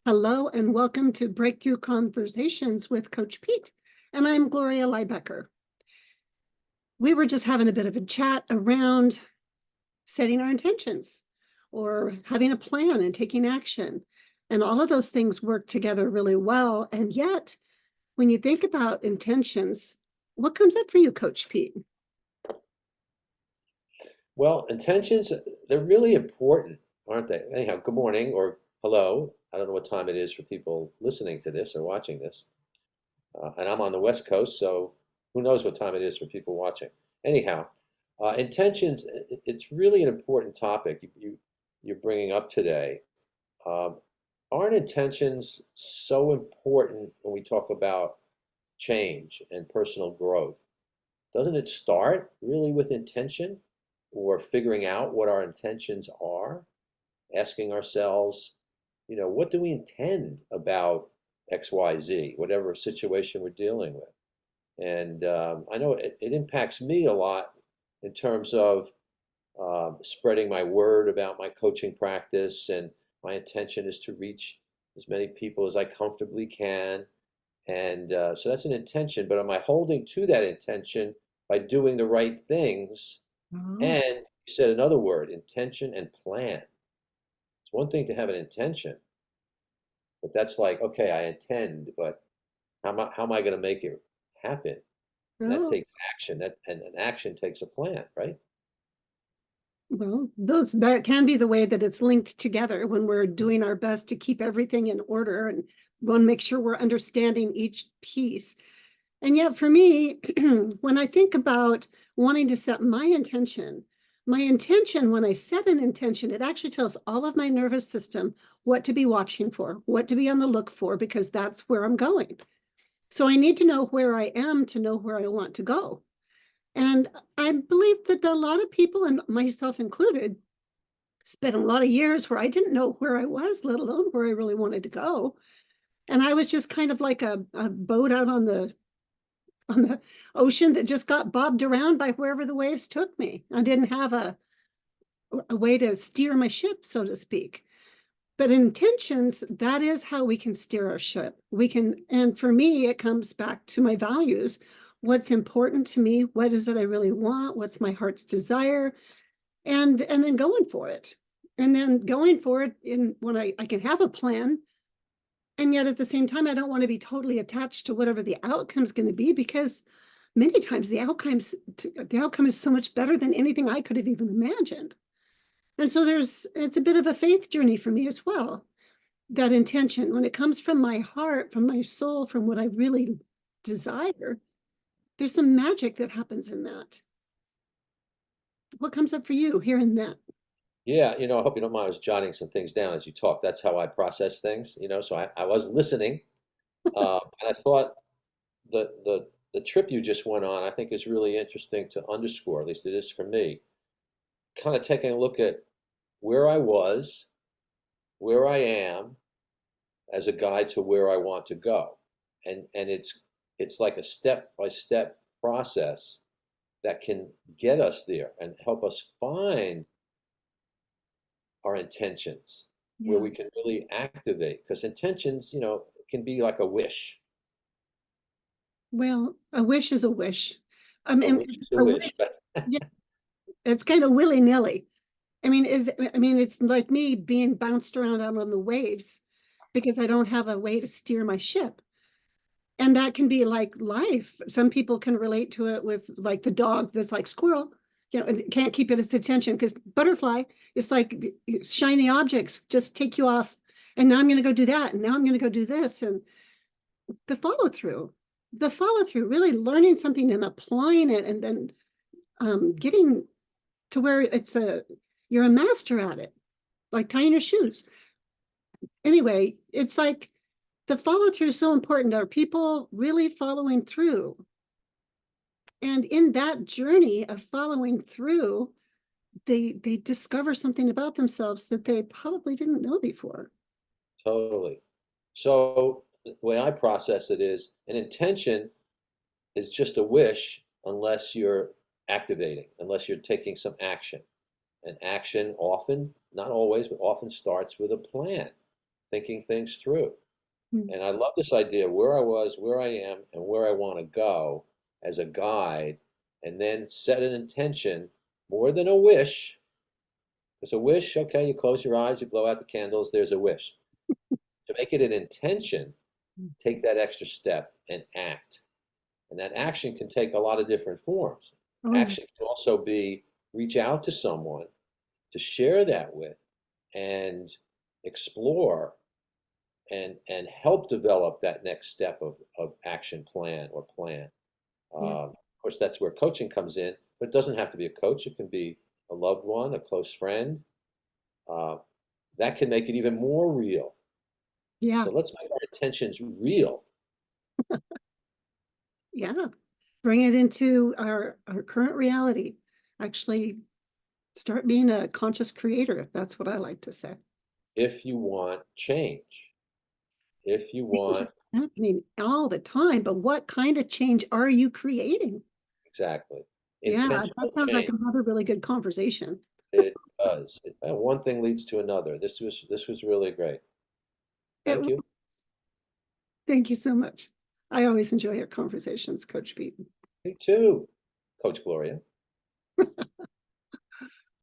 Hello and welcome to Breakthrough Conversations with Coach Pete. And I'm Gloria Lybecker. We were just having a bit of a chat around setting our intentions or having a plan and taking action. And all of those things work together really well. And yet, when you think about intentions, what comes up for you, Coach Pete? Well, intentions, they're really important, aren't they? Anyhow, good morning or hello. I don't know what time it is for people listening to this or watching this. And I'm on the West Coast, so who knows what time it is for people watching. Anyhow, intentions, it's really an important topic you're bringing up today. Um, aren't intentions so important when we talk about change and personal growth? Doesn't it start really with intention or figuring out what our intentions are? Asking ourselves, what do we intend about XYZ, whatever situation we're dealing with? And I know it impacts me a lot in terms of spreading my word about my coaching practice. And my intention is to reach as many people as I comfortably can. And so that's an intention, but am I holding to that intention by doing the right things? Oh, And you said another word, intention and plan. It's one thing to have an intention, but that's like, okay, I intend, but how am I going to make it happen? And that oh. takes action. And an action takes a plan, right? Well, that can be the way that it's linked together when we're doing our best to keep everything in order and want to make sure we're understanding each piece. And yet for me, when I think about wanting to set my intention, when I set an intention, it actually tells all of my nervous system what to be watching for, what to be on the look for, because that's where I'm going. So I need to know where I am to know where I want to go. And I believe that a lot of people, and myself included, spent a lot of years where I didn't know where I was, let alone where I really wanted to go. And I was just kind of like a boat out on the ocean that just got bobbed around by wherever the waves took me. I didn't have a way to steer my ship, so to speak. But intentions, that is how we can steer our ship. We can, and for me, it comes back to my values. What's important to me? What is it I really want? What's my heart's desire? And then going for it. And then going for it in when I can have a plan. And yet at the same time, I don't want to be totally attached to whatever the outcome is going to be because many times the outcome is so much better than anything I could have even imagined. And so it's a bit of a faith journey for me as well. That intention, when it comes from my heart, from my soul, from what I really desire, there's some magic that happens in that. What comes up for you hearing that? Yeah, I hope you don't mind. I was jotting some things down as you talk. That's how I process things, so I was listening. And I thought the trip you just went on, I think is really interesting to underscore, at least it is for me. Kind of taking a look at where I was, where I am, as a guide to where I want to go. And it's like a step-by-step process that can get us there and help us find our intentions where Yeah. we can really activate. Because intentions, can be like a wish. Well, a wish is a wish. I A mean, wish is a a wish, wish, but yeah, it's kind of willy-nilly. It's like me being bounced around out on the waves because I don't have a way to steer my ship. And that can be like life. Some people can relate to it with like the dog that's like squirrel, and can't keep its attention because butterfly, it's like shiny objects just take you off. And now I'm going to go do that. And now I'm going to go do this. And the follow through, really learning something and applying it and then getting to where you're a master at it, like tying your shoes. Anyway, it's like the follow through is so important. Are people really following through? And in that journey of following through, they discover something about themselves that they probably didn't know before. totally. So the way I process it is an intention is just a wish unless you're activating, unless you're taking some action. And action often, not always, but often starts with a plan. thinking things through. Mm. And I love this idea of where I was, where I am, and where I want to go as a guide, and then set an intention more than a wish. Because a wish, okay, you close your eyes, you blow out the candles, there's a wish. To make it an intention, take that extra step and act. And that action can take a lot of different forms. Oh, yeah. Action can also be reach out to someone to share that with and explore and help develop that next step of action plan or plan. Yeah. Of course, that's where coaching comes in, but it doesn't have to be a coach. It can be a loved one, a close friend. Uh, that can make it even more real. Yeah. So let's make our intentions real. Yeah. Bring it into our current reality. Actually, start being a conscious creator. That's what I like to say. If you want change, if you Change want, is happening all the time, but what kind of change are you creating? exactly, Yeah, that intentional sounds like change, another really good conversation. it does. One thing leads to another. This was really great. It, Thank you. thank you so much. I always enjoy your conversations, Coach Pete. Me too, Coach Gloria.